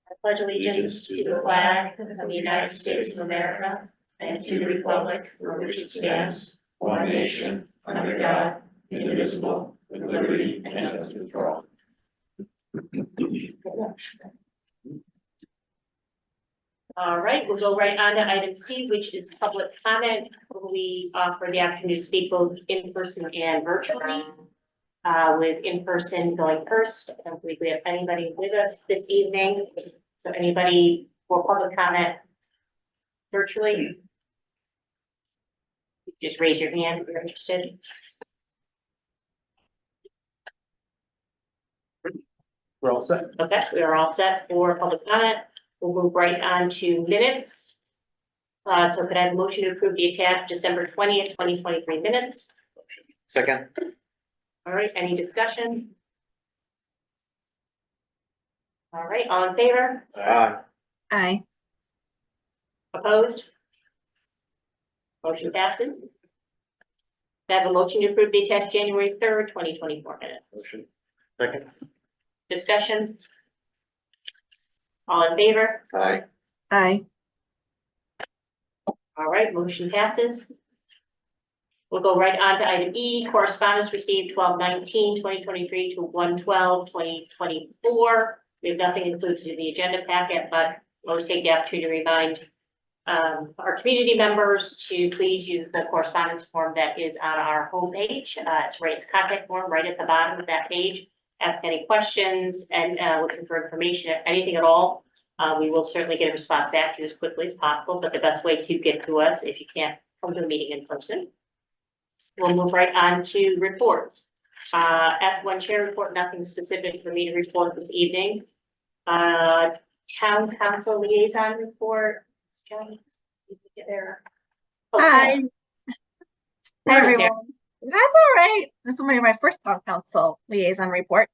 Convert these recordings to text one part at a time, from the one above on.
I pledge allegiance to the flag of the United States of America and to the republic for which it stands, one nation, under God, indivisible, with liberty and justice for all. All right, we'll go right on to item C, which is public comment. We offer the opportunity to speak both in person and virtually. With in person going first. I don't believe we have anybody with us this evening. So anybody for public comment virtually? Just raise your hand if you're interested. We're all set. Okay, we are all set for public comment. We'll move right on to minutes. So could I have a motion to approve the attached December 20th, 2023 minutes? Second. All right, any discussion? All right, all in favor? Aye. Opposed? Motion passes. I have a motion to approve the attached January 3rd, 2024 minutes. Motion. Second. Discussion? All in favor? Aye. Aye. All right, motion passes. We'll go right on to item E, correspondence received 12/19/2023 to 1/12/2024. We have nothing included in the agenda packet, but we'll take the opportunity to remind our community members to please use the correspondence form that is on our homepage. It's Ray's contact form right at the bottom of that page. Ask any questions and looking for information, anything at all. We will certainly get a response back to you as quickly as possible, but the best way to get to us if you can't come to a meeting in person. We'll move right on to reports. F1 chair report, nothing specific for me to report this evening. Town council liaison report. Sarah. Oh, Hi. Sarah. Hi, Where is Sarah? everyone. That's all right. This is my first town council liaison report.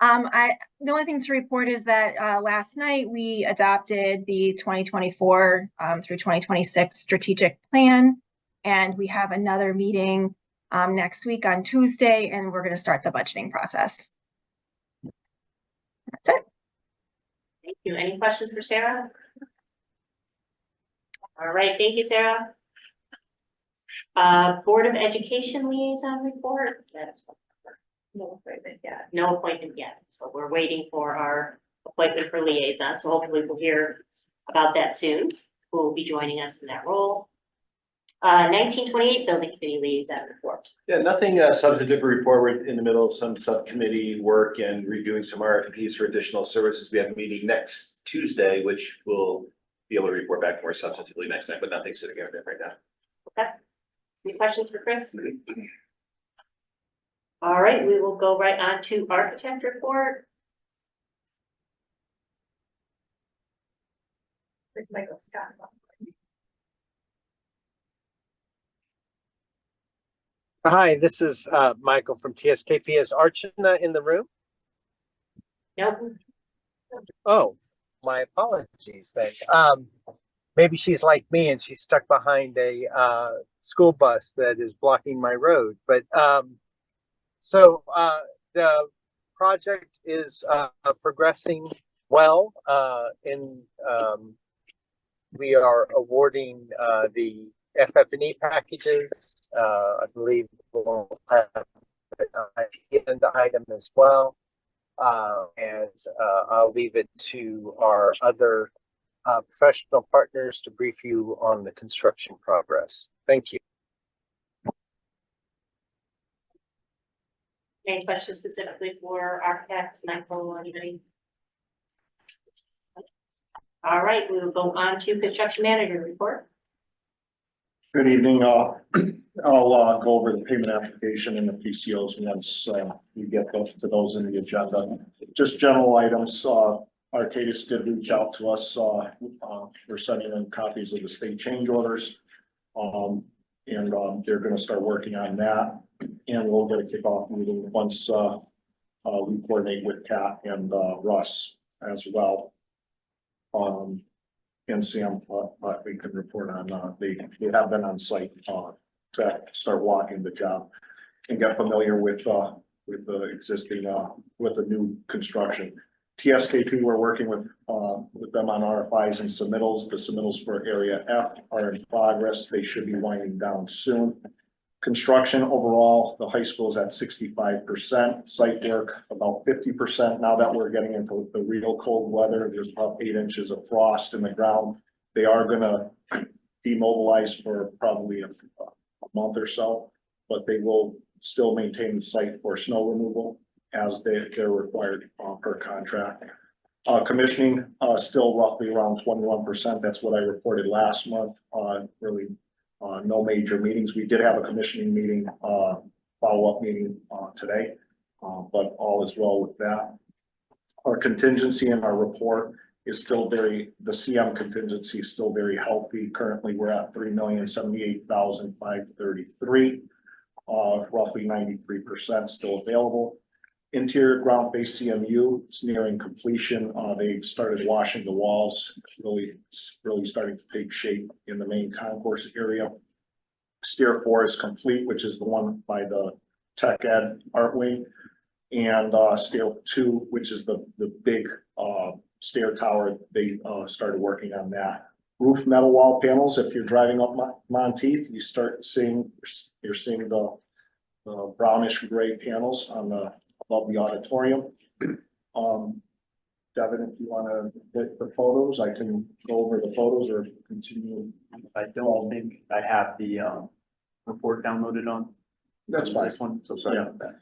The only thing to report is that last night we adopted the 2024 through 2026 strategic plan, and we have another meeting next week on Tuesday, and we're going to start the budgeting process. That's it. Thank you. Any questions for Sarah? All right, thank you, Sarah. Board of Education liaison report. That's no appointment yet. No appointment yet. So we're waiting for our appointment for liaison. So hopefully we'll hear about that soon. Who will be joining us in that role. 1928 building committee liaison report. Yeah, nothing substantive to report. We're in the middle of some subcommittee work and reviewing some RFPs for additional services. We have a meeting next Tuesday, which will be able to report back more substantively next time, but nothing sitting out there right now. Okay. Any questions for Chris? All right, we will go right on to architect report. With Michael Scott. Hi, this is Michael from TSKP. Is Archana in the room? Nope. Oh, my apologies then. Maybe she's like me and she's stuck behind a school bus that is blocking my road. But so the project is progressing well. We are awarding the FF&E packages. I believe we'll have an agenda item as well. And I'll leave it to our other professional partners to brief you on the construction progress. Thank you. Any questions specifically for architects, Michael, or anybody? All right, we will go on to construction manager report. Good evening. I'll go over the payment application and the PCOs once we get to those in the agenda. Just general items. Arcadis did reach out to us. We're sending them copies of the state change orders. They're going to start working on that. And we'll get a kickoff meeting once we coordinate with Kat and Russ as well. And Sam, what we can report on, they have been on site to start walking the job and get familiar with the existing with the new construction. TSKP, we're working with them on RFIs and submittals. The submittals for area F are in progress. They should be winding down soon. Construction overall, the high school is at 65%, site work about 50%. Now that we're getting into the real cold weather, there's about 8 inches of frost in the ground. They are gonna demobilize for probably a month or so, but they will still maintain the site for snow removal as they're required per contract. Commissioning, still roughly around 21%. That's what I reported last month. Really, no major meetings. We did have a commissioning meeting, follow-up meeting, today, but all is well with that. Our contingency in our report is still the CM contingency is still very healthy. Currently, we're at $3,078,533, roughly 93% still available. Interior ground-based CMU, it's nearing completion. They've started washing the walls, really starting to take shape in the main concourse area. Stair 4 is complete, which is the one by the Tech Ed Art Wing. And stair 2, which is the big stair tower, they started working on that. Roof metal wall panels, if you're driving up Monteith, you're seeing the brownish gray panels on above the auditorium. Devin, if you want to hit the photos, I can go over the photos or continue. I don't think I have the report downloaded on. That's fine. This one, so sorry Yeah. about that.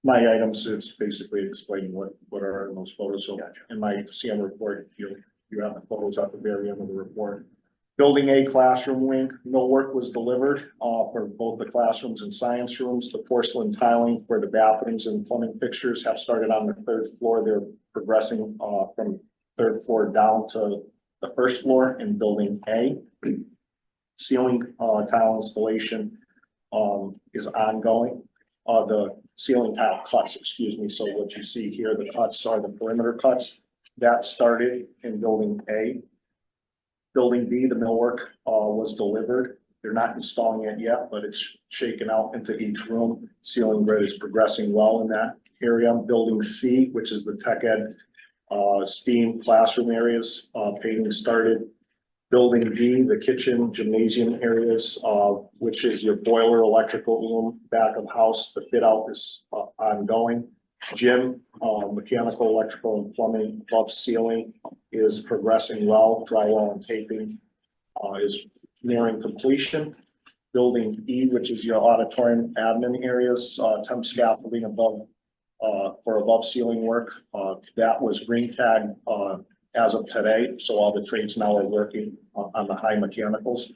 My items is basically explaining what are in those photos. So in my CM report, you have the photos at the very end of the report. Building A classroom wing, no work was delivered for both the classrooms and science rooms. The porcelain tiling for the bathrooms and plumbing fixtures have started on the 3rd floor. They're progressing from 3rd floor down to the 1st floor in building A. Ceiling tile installation is ongoing. The ceiling tile cuts, excuse me. So what you see here, the cuts are the perimeter cuts. That started in building A. Building B, the millwork was delivered. They're not installing it yet, but it's shaken out into each room. Ceiling grid is progressing well in that area. Building C, which is the Tech Ed STEAM classroom areas, painting started. Building D, the kitchen, gymnasium areas, which is your boiler, electrical room, back of house. The fit out is ongoing. Gym, mechanical, electrical, and plumbing above ceiling is progressing well. Drywall and taping is nearing completion. Building E, which is your auditorium admin areas, temp scaffolding above for above ceiling work. That was green tag as of today. So all the trades now are working on the high mechanicals,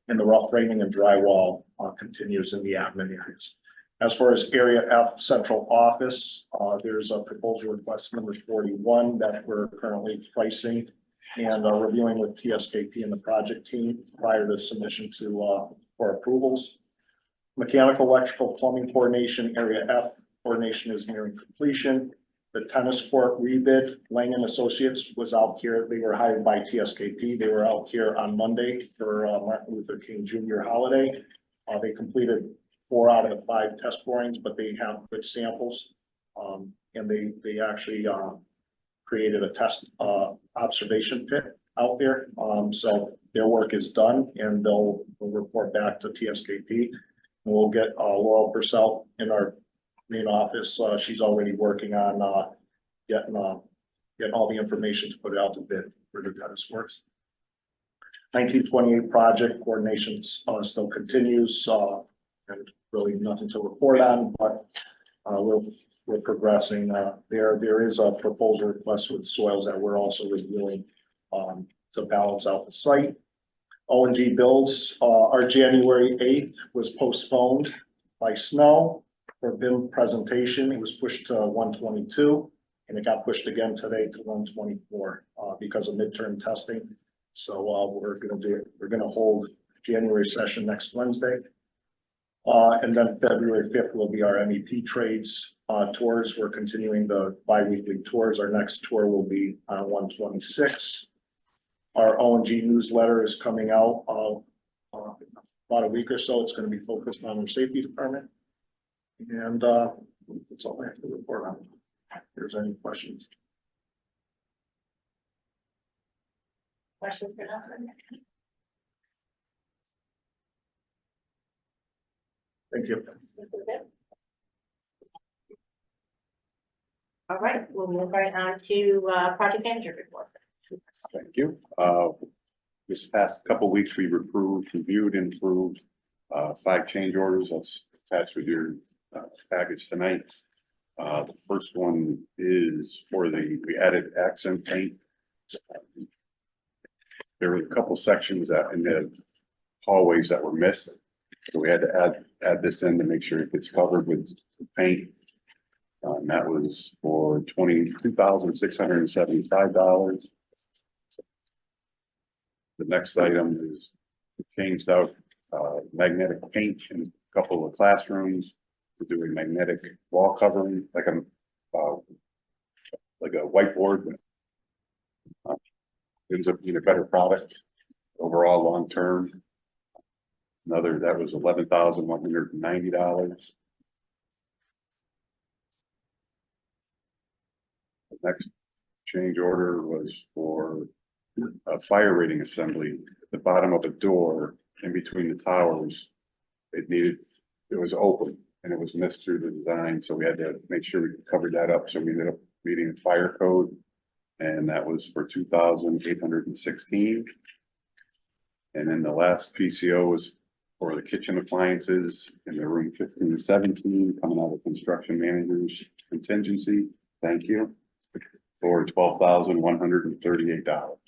and the rough framing and drywall continues in the admin areas. As far as area F central office, there's a proposal request number 41 that we're currently pricing and reviewing with TSKP and the project team prior to submission to for approvals. Mechanical, electrical, plumbing coordination, area F coordination is nearing completion. The tennis court rebid, Lang and Associates was out here. They were hired by TSKP. They were out here on Monday for Martin Luther King Jr. holiday. They completed 4 out of the 5 test borings, but they have good samples. And they actually created a test observation pit out there. So their work is done, and they'll report back to TSKP. And we'll get Laurel Purcell in our main office. She's already working on getting all the information to put it out to bid for the tennis courts. 1928 project coordination still continues, and really nothing to report on, but we're progressing. There is a proposal request with soils that we're also reviewing to balance out the site. O&G builds, our January 8th was postponed by snow for BIM presentation. It was pushed to 122, and it got pushed again today to 124 because of midterm testing. So we're gonna hold January session next Wednesday. And then February 5th will be our MEP trades tours. We're continuing the bi-weekly tours. Our next tour will be on 126. Our O&G newsletter is coming out about a week or so. It's going to be focused on our safety department. And that's all I have to report on. If there's any questions. Questions for Nelson? Thank you. All right, we'll move right on to project manager report. Thank you. This past couple of weeks, we've reviewed and approved 5 change orders that's attached with your package tonight. The first one is for we added accent paint. There were a couple sections that in the hallways that were missed. So we had to add this in to make sure it gets covered with paint. And that was for $22,675. The next item is changed out magnetic paint in a couple of classrooms to do a magnetic wall covering, like a whiteboard. Ends up being a better product overall long term. That was $11,190. The next change order was for a fire rating assembly at the bottom of a door in between the towers. It was open and it was missed through the design, so we had to make sure we covered that up. So we ended up meeting the fire code, and that was for $2,816. And then the last PCO was for the kitchen appliances in the room 1517, coming out of construction manager's contingency. Thank you. For $12,138.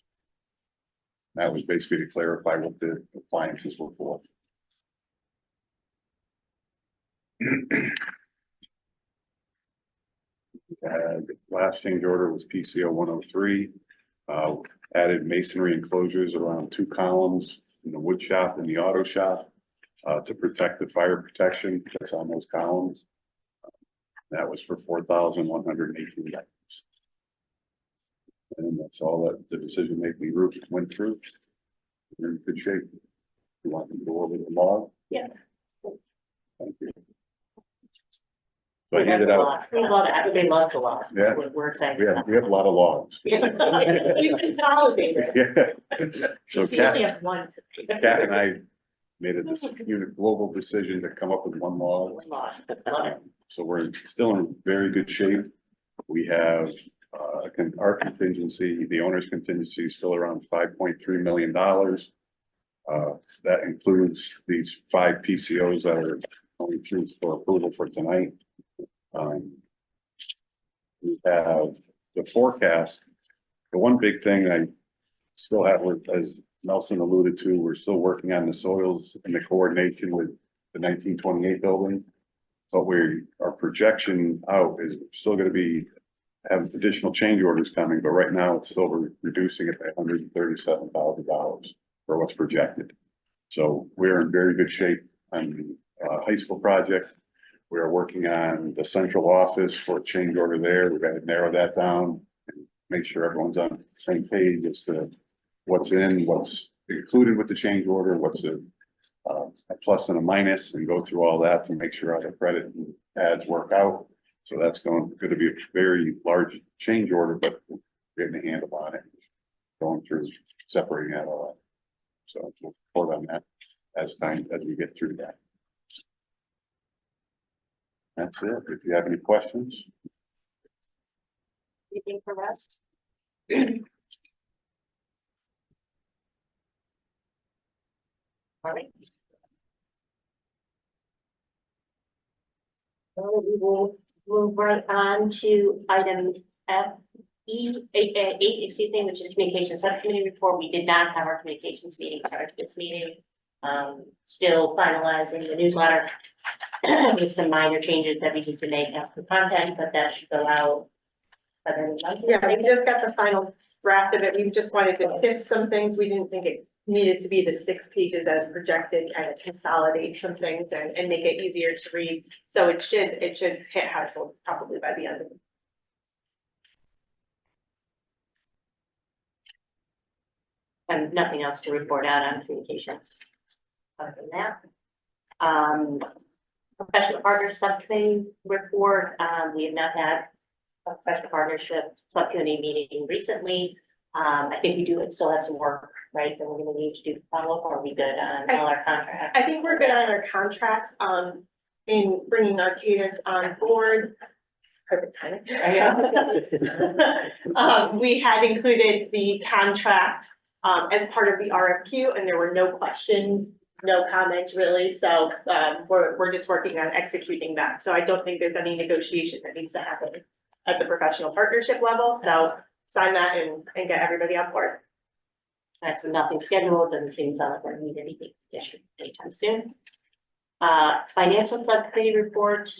That was basically to clarify what the appliances were for. The last change order was PCO 103. Added masonry enclosures around 2 columns in the wood shop and the auto shop to protect the fire protection that's on those columns. That was for $4,118. And that's all that the decision-making group went through. We're in good shape. You want to go over the law? Yeah. Thank you. So I handed out, We love it. Everybody loves the law. Yeah. We're excited. we have a lot of logs. We've been consolidating. Yeah. So You only Kat have one. and I made a global decision to come up with one law. One law. Love it. So we're still in very good shape. We have our contingency, the owner's contingency is still around $5.3 million. That includes these 5 PCOs that are going through for approval for tonight. We have the forecast. The one big thing I still have, as Nelson alluded to, we're still working on the soils and the coordination with the 1928 building. But our projection out is still going to have additional change orders coming, but right now it's still reducing it by $137,000 for what's projected. So we're in very good shape on the high school project. We are working on the central office for a change order there. We've got to narrow that down and make sure everyone's on the same page as to what's included with the change order, what's a plus and a minus, and go through all that to make sure all the credit and ads work out. So that's going to be a very large change order, but we're getting a handle on it, going through separating that all out. So we'll report on that as we get through that. That's it. If you have any questions. Anything for us? All right. So we will move right on to item eight, excuse me, which is communication subcommittee report. We did not have our communications meeting prior to this meeting. Still finalizing the newsletter with some minor changes that we need to make after content, but that should go out. Yeah, we just got the final draft of it. We just wanted to fix some things. We didn't think it needed to be the 6 pages as projected, kind of consolidate some things and make it easier to read. So it should hit households probably by the end of the. And nothing else to report out on communications. Other than that. Professional partner subcommittee report, we have not had a professional partnership subcommittee meeting recently. I think we do still have some work, right, that we're gonna need to do follow-up, or are we good on all our contracts? I think we're good on our contracts, in bringing Arcadis on board. Perfect timing. We had included the contract, as part of the RFQ, and there were no questions, no comments really, so, we're just working on executing that. So I don't think there's any negotiation that needs to happen at the professional partnership level, so sign that and get everybody on board. That's nothing scheduled, doesn't seem like we're gonna need anything issued anytime soon. Financial subcommittee report,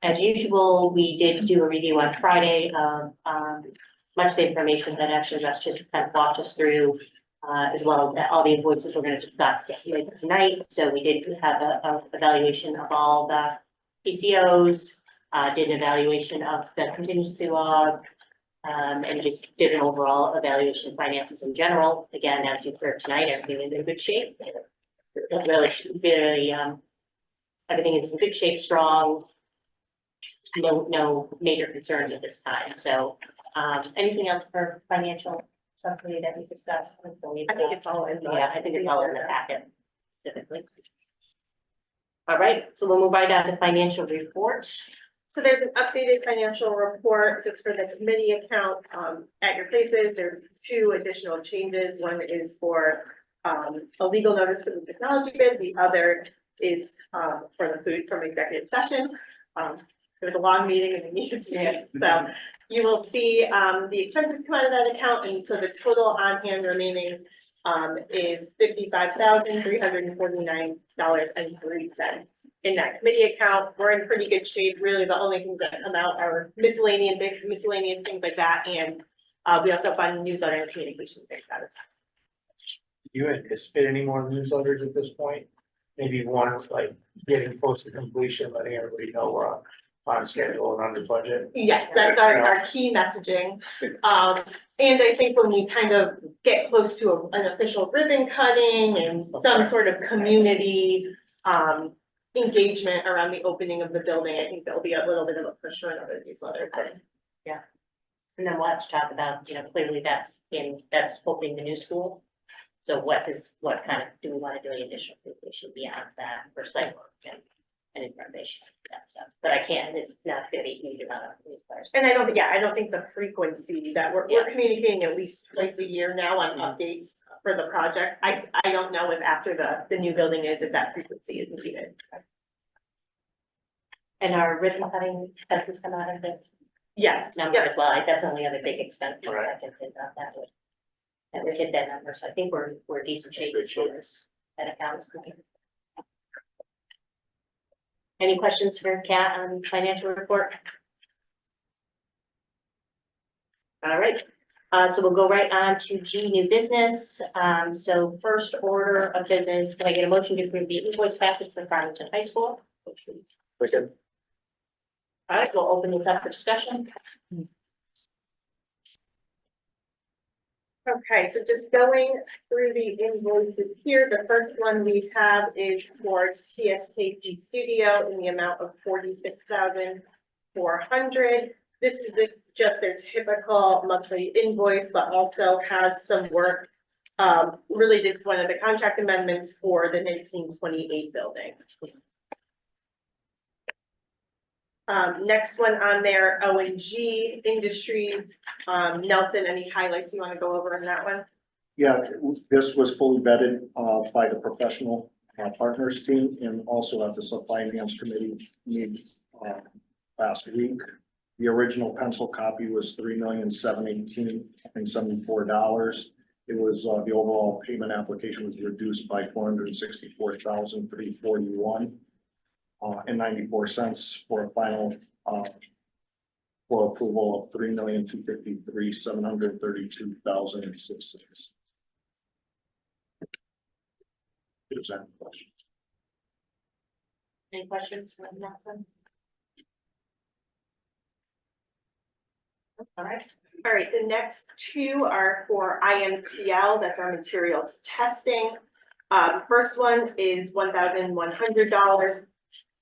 as usual, we did do a review on Friday of, much of the information that actually Russ just kind of walked us through, as well as all the invoices we're gonna discuss later tonight. So we did have a evaluation of all the PCOs, did an evaluation of the contingency log, and just did an overall evaluation of finances in general. Again, as you've heard tonight, everything is in good shape. Really, everything is in good shape, strong. No major concerns at this time. So, anything else for financial subcommittee that we discussed? I think it's all in. Yeah, I think it's all in the packet specifically. All right, so we'll move right on to financial report. So there's an updated financial report just for the committee account, at your places. There's 2 additional changes. One is for, a legal notice for the technology bid. The other is, for the food from executive session. It was a long meeting and we needed to, so you will see, the expenses come out of that account. And so the total on hand remaining, is $55,349.03 in that committee account. We're in pretty good shape. Really, the only things that come out are miscellaneous things like that. And, we also fund newsletter and communication things out of that. Do you anticipate any more newsletters at this point? Maybe one like getting close to completion, letting everybody know we're on schedule and under budget. Yes, that's our key messaging. And I think when we kind of get close to an official ribbon cutting and some sort of community, engagement around the opening of the building, I think there'll be a little bit of a push for another newsletter. And then we'll have to talk about, clearly that's opening the new school. So what kind of, do we want to do any additional completion beyond that for site work and information, that stuff, but it's not gonna be a huge amount of newsletters. And I don't think the frequency that we're communicating at least twice a year now on updates for the project. I don't know if after the new building if that frequency is needed. And our ribbon cutting expenses come out of this Yes, number yeah, as well, that's the only other big expense that Right. I can think of that would. And we hit that number, so I think we're decent shape this year, that accounts. Any questions for Kat on financial report? All right, so we'll go right on to G, new business. So first order of business, can I get a motion to approve the invoice package for Farmington High School? Second. All right, we'll open this up for discussion. okay, so just going through the invoices here, the first one we have is for TSKG Studio in the amount of $46,400. This is just their typical monthly invoice, but also has some work related to one of the contract amendments for the 1928 building. Next one on there, O&G Industries. Nelson, any highlights you want to go over in that one? Yeah, this was fully vetted by the professional partners team and also at the finance committee meeting last week. The original pencil copy was $3,718,74. It was the overall payment application was reduced by $464,341 and 94 cents for a final for approval of $3,253,732,006. Is that a question? Any questions for Nelson? All right. All right, the next 2 are for IMTL, that's our materials testing. First one is $1,100.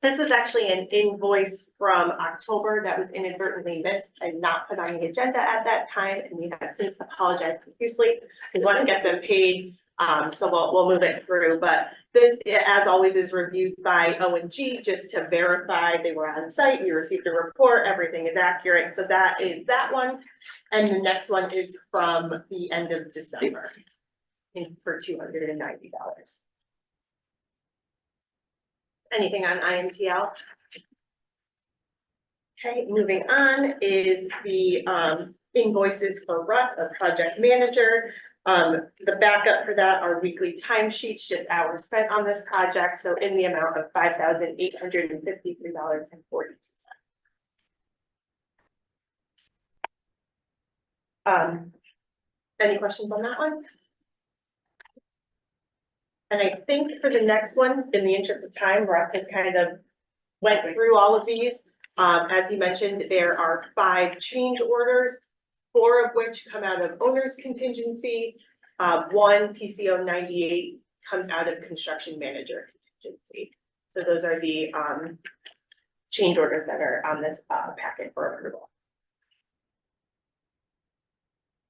This was actually an invoice from October that was inadvertently missed and not put on the agenda at that time, and we have since apologized profusely. We want to get them paid, so we'll move it through, but this, as always, is reviewed by O&G just to verify they were on site, we received a report, everything is accurate, so that is that one. And the next one is from the end of December for $290. Anything on IMTL? Okay, moving on is the invoices for Russ, our project manager. The backup for that are weekly timesheets, just hours spent on this project, so in the amount of $5,853.42. Any questions on that one? And I think for the next ones, in the interest of time, Russ has kind of went through all of these. As you mentioned, there are 5 change orders, 4 of which come out of owner's contingency. 1 PCO 98 comes out of construction manager contingency. So those are the change orders that are on this packet for approval.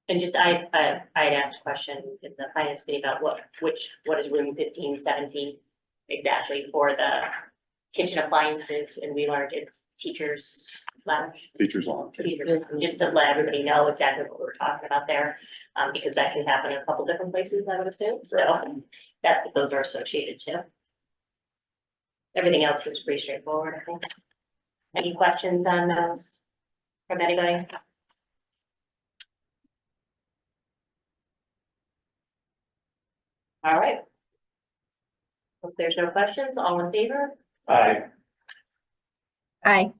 And just, I had asked a question in the finance committee about what is room 1517 exactly for the kitchen appliances, and we learned it's teachers' lounge. Teachers on. Just to let everybody know exactly what we're talking about there, because that can happen in a couple different places, I would assume, so that's what those are associated to. Everything else is pretty straightforward, I think. Any questions on those from anybody? All right. If there's no questions, all in favor? Aye. Aye.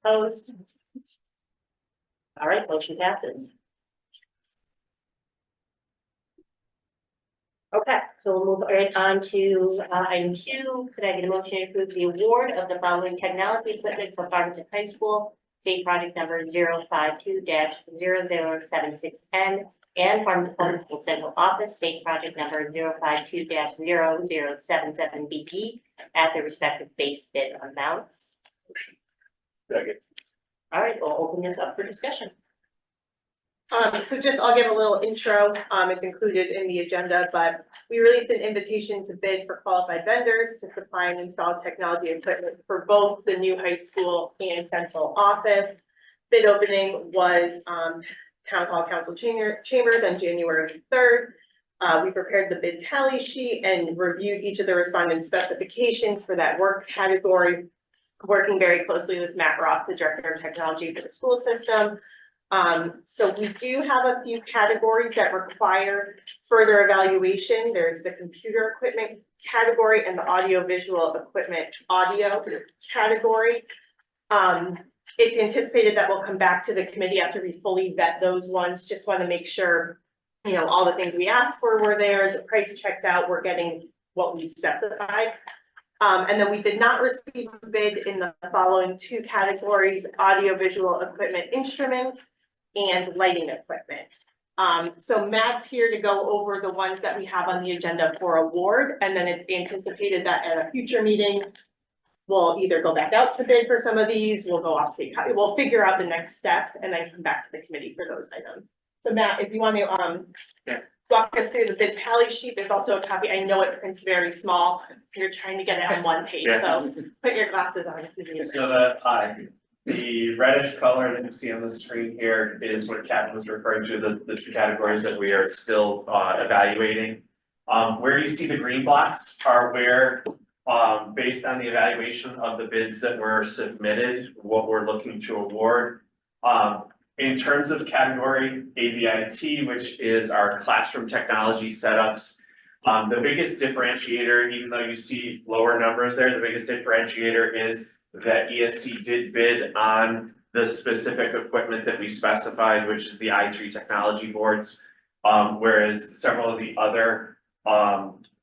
Opposed? All right, motion passes. Okay, so we'll move right on to item 2. Could I get a motion to approve the award of the following technology equipment for Farmington High School, state project number 052-0076N, and Farmington Public School Central Office, state project number 052-0077BP at the respective base bid amounts. Second. All right, we'll open this up for discussion. So just, I'll give a little intro, it's included in the agenda, but we released an invitation to bid for qualified vendors to supply and install technology equipment for both the new high school and central office. Bid opening was, Town Hall Council Chambers on January 3rd. We prepared the bid tally sheet and reviewed each of the respondent specifications for that work category, working very closely with Matt Ross, the Director of Technology for the school system. So we do have a few categories that require further evaluation. There's the computer equipment category and the audio-visual equipment audio category. It's anticipated that we'll come back to the committee after we fully vet those ones. Just want to make sure, you know, all the things we asked for were there, the price checks out, we're getting what we specified. And then we did not receive a bid in the following 2 categories: audio-visual equipment instruments and lighting equipment. So Matt's here to go over the ones that we have on the agenda for award, and then it's anticipated that at a future meeting, we'll either go back out to bid for some of these, we'll go off state, we'll figure out the next steps and then come back to the committee for those items. So Matt, if you want to walk us through the bid tally sheet, there's also a copy. I know it prints very small. You're trying to get it on one page, so put your glasses on if you need it. So the reddish color that you see on the screen here is what Captain was referring to, the 2 categories that we are still evaluating. Where you see the green blocks are where, based on the evaluation of the bids that were submitted, what we're looking to award. In terms of category AVIT, which is our classroom technology setups, the biggest differentiator, even though you see lower numbers there, the biggest differentiator is that ESC did bid on the specific equipment that we specified, which is the i3 technology boards, whereas several of the other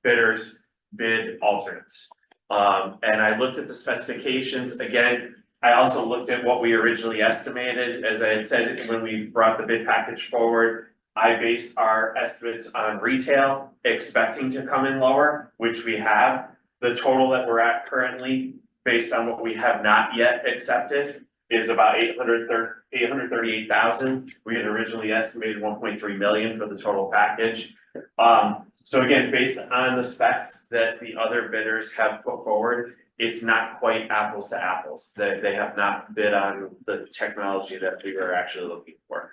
bidders bid alternates. And I looked at the specifications again. I also looked at what we originally estimated. As I had said, when we brought the bid package forward, I based our estimates on retail, expecting to come in lower, which we have. The total that we're at currently, based on what we have not yet accepted, is about 838,000. We had originally estimated 1.3 million for the total package. So again, based on the specs that the other bidders have put forward, it's not quite apples to apples. They have not bid on the technology that we were actually looking for.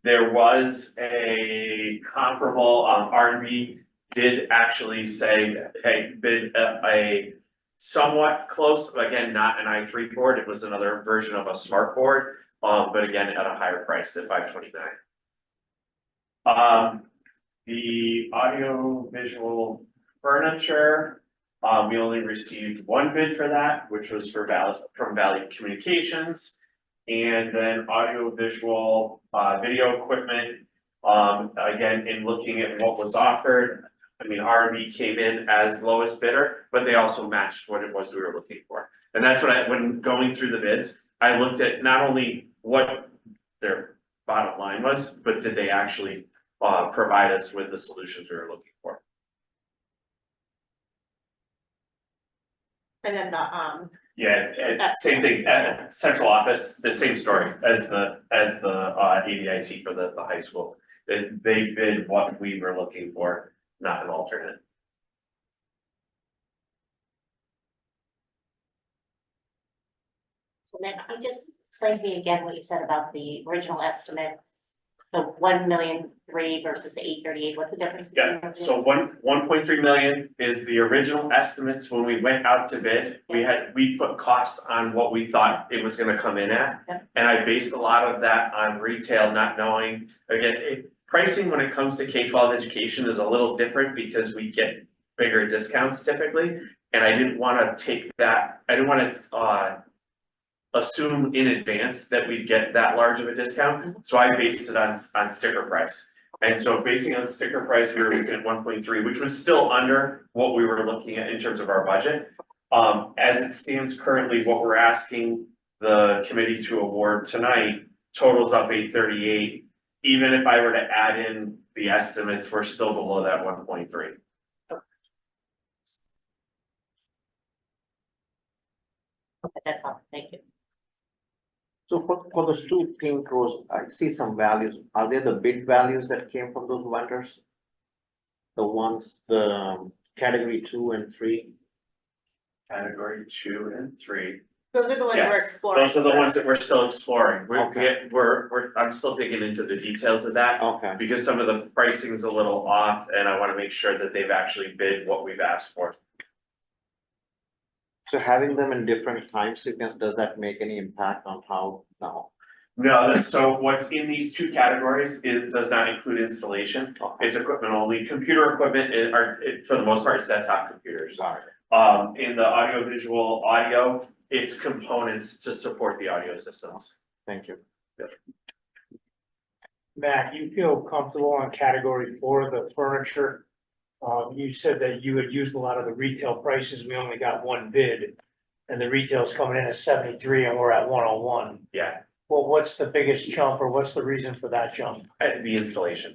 There was a comparable, R&B did actually say, hey, bid a somewhat close, again, not an i3 board, it was another version of a smart board, but again, at a higher price at $529. The audio visual furniture, we only received one bid for that, which was from Valley Communications. And then audio visual, video equipment, again, in looking at what was offered, I mean, R&B came in as lowest bidder, but they also matched what it was we were looking for. And that's what when going through the bids, I looked at not only what their bottom line was, but did they actually provide us with the solutions we were looking for. And then the, Yeah, same thing, central office, the same story as the ADIT for the high school. They bid what we were looking for, not an alternate. So then can you just explain to me again what you said about the original estimates? The 1,000,003 versus the 838, what's the difference? between Yeah, those two? so 1.3 million is the original estimates when we went out to bid. We put costs on what we thought it was gonna come in at. Yep. And I based a lot of that on retail, not knowing, again, pricing when it comes to K-12 education is a little different because we get bigger discounts typically. And I didn't wanna take that, I didn't wanna, assume in advance that we'd get that large of a discount, so I based it on sticker price. And so basing on sticker price, we were looking at 1.3, which was still under what we were looking at in terms of our budget. As it stands currently, what we're asking the committee to award tonight totals up 838. Even if I were to add in the estimates, we're still below that 1.3. Okay, that's all, thank you. So for those two pink rows, I see some values. Are they the bid values that came from those vendors? The ones, the category 2 and 3? Category 2 and 3. those are the ones we're Yes, exploring. those are the ones that we're still exploring. Okay. I'm still digging into the details of that. Okay, Because some of the pricing's a little off and I wanna make sure that they've actually bid what we've asked for. so having them in different time sequence, does that make any impact on how now? No, so what's in these two categories, it does not include installation. Okay. It's equipment only. Computer equipment for the most part, it's desktop computers. Got it. In the audio audio, it's components to support the audio systems. Thank you. Matt, you feel comfortable on category 4, the furniture? You said that you had used a lot of the retail prices, we only got one bid. And the retail's coming in at 73 and we're at 101. Yeah, Well, what's the biggest jump or what's the reason for that jump? the installation.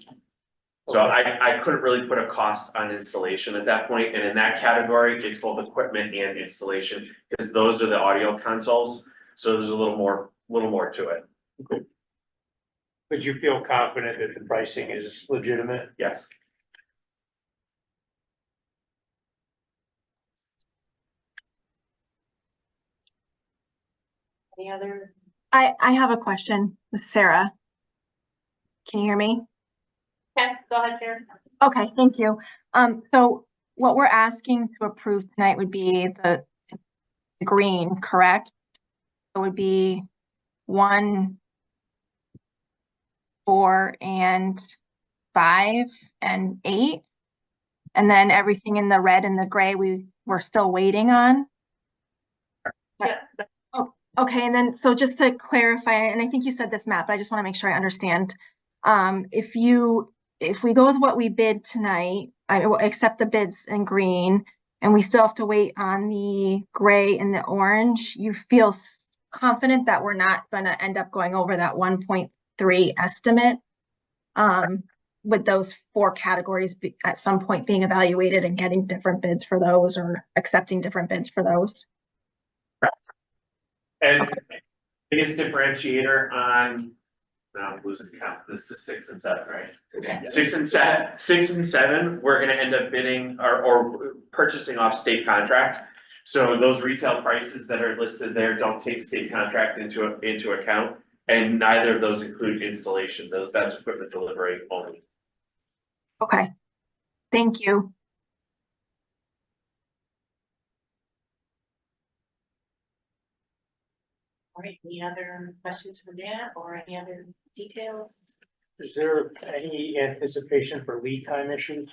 So Okay. I couldn't really put a cost on installation at that point, and in that category, it's both equipment and installation, because those are the audio consoles, so there's a little more to it, But you feel confident that the pricing is legitimate? yes. Any other? I have a question with Sarah. Can you hear me? Okay, go ahead, Sarah. Okay, thank you. So what we're asking to approve tonight would be the green, correct? It would be 1, 4, and 5, and 8. And then everything in the red and the gray, we're still waiting on. Yeah. Okay, and then, so just to clarify, and I think you said this, Matt, but I just want to make sure I understand. If we go with what we bid tonight, I will accept the bids in green, and we still have to wait on the gray and the orange, you feel confident that we're not gonna end up going over that 1.3 estimate? with those 4 categories at some point being evaluated and getting different bids for those or accepting different bids for those. And biggest differentiator on, now I'm losing count, this is 6 and 7, right? 6 and 7, we're gonna end up bidding or purchasing off state contract. So those retail prices that are listed there don't take state contract into account. And neither of those include installation, that's equipment delivery only. Okay, thank you. All right, any other questions for that or any other details? Is there any anticipation for lead time issues?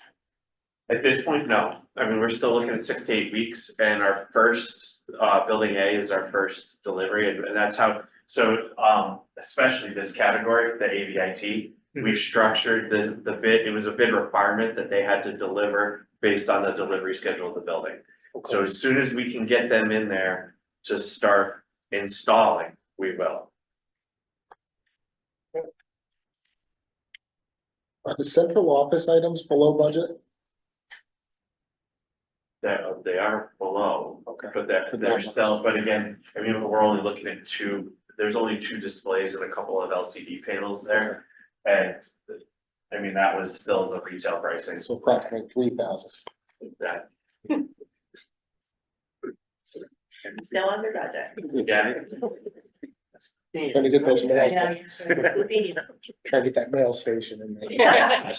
At this point, no. I mean, we're still looking at 6 to 8 weeks and our first, building A is our first delivery and that's how, so, especially this category, the AVIT, we've structured the bid, it was a bid requirement that they had to deliver based on the delivery schedule of the building. So as soon as we can get them in there to start installing, we will. Are the central office items below budget? They are below, Okay. but they're still, but again, I mean, we're only looking at 2, there's only 2 displays and a couple of LCD panels there. And I mean, that was still the retail pricing. So approximately 3,000. That, Still under budget. yeah, Trying to get those mails, Yeah. try to get that mail station in there.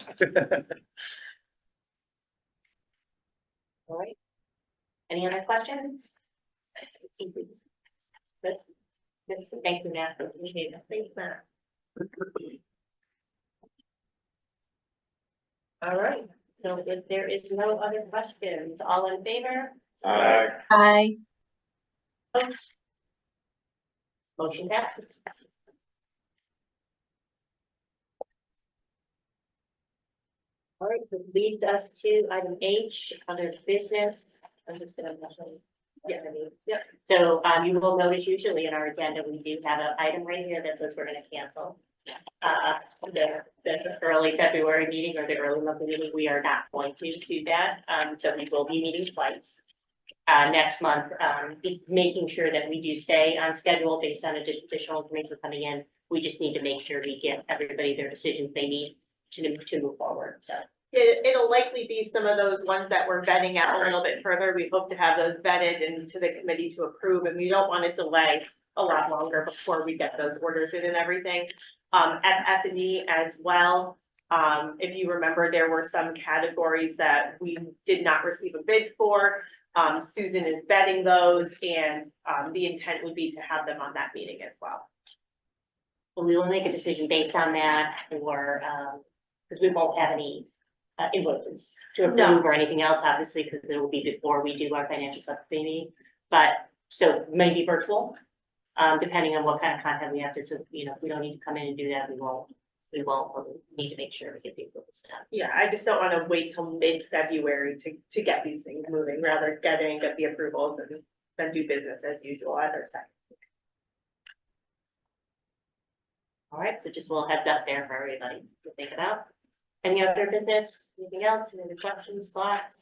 All right. Any other questions? Good. Good. Thank you, Matt. Appreciate it. Thanks, Matt. All right, so if there is no other questions, all in favor? Aye. Opposed? Motion passes. All right, this leads us to item H, other business. I'm just gonna. So, you will notice usually in our agenda, we do have an item right here that says we're gonna cancel. The early February meeting or the early monthly meeting, we are not going to do that. So we will be meeting twice. Next month, making sure that we do stay on schedule based on additional information coming in. We just need to make sure we get everybody their decisions they need to move forward, so. It'll likely be some of those ones that we're vetting out a little bit further. We hope to have those vetted and to the committee to approve, and we don't want to delay a lot longer before we get those orders in and everything. At F&E as well, if you remember, there were some categories that we did not receive a bid for. Susan is vetting those, and the intent would be to have them on that meeting as well. So we will make a decision based on that, or, because we won't have any invoices to approve or anything else, obviously, because it will be before we do our financial subcommittee. But, so maybe virtual, depending on what kind of content we have to, so, you know, if we don't need to come in and do that, we won't need to make sure we get the approvals done. Yeah, I just don't want to wait till mid-February to get these things moving, rather get the approvals and then do business as usual at our site. All right, so just we'll heads up there for everybody to think about. Any other business, anything else, any other questions, thoughts?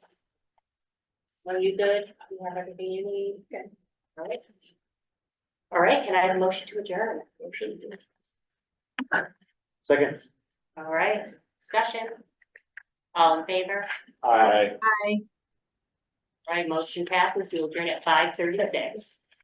Are you good? You have everything you need? Good. All right. All right, can I have a motion to adjourn? Motion. Second. All right, discussion. All in favor? Aye. Aye. All right, motion passes. We will adjourn at 5:36.